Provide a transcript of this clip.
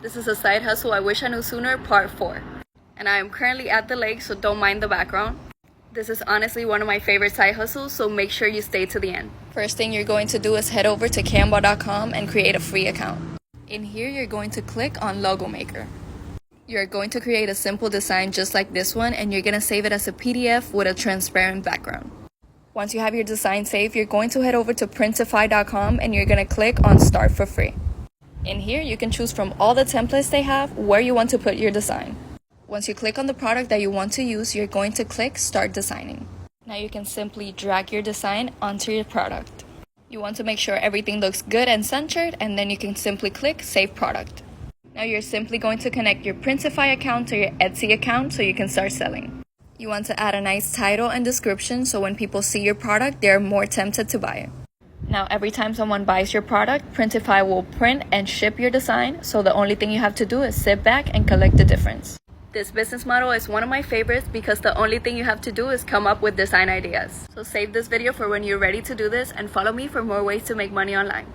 This is a side hustle I wish I knew sooner, part 4. And I am currently at the lake, so don't mind the background. This is honestly one of my favorite side hustles, so make sure you stay to the end. First thing you're going to do is head over to canva.com and create a free account. In here, you're going to click on Logo Maker. You're going to create a simple design just like this one, and you're going to save it as a PDF with a transparent background. Once you have your design saved, you're going to head over to printify.com and you're going to click on Start for Free. In here, you can choose from all the templates they have where you want to put your design. Once you click on the product that you want to use, you're going to click Start Designing. Now you can simply drag your design onto your product. You want to make sure everything looks good and centered, and then you can simply click Save Product. Now you're simply going to connect your Printify account to your Etsy account so you can start selling. You want to add a nice title and description so when people see your product, they're more tempted to buy it. Now every time someone buys your product, Printify will print and ship your design, so the only thing you have to do is sit back and collect the difference. This business model is one of my favorites because the only thing you have to do is come up with design ideas. So save this video for when you're ready to do this and follow me for more ways to make money online.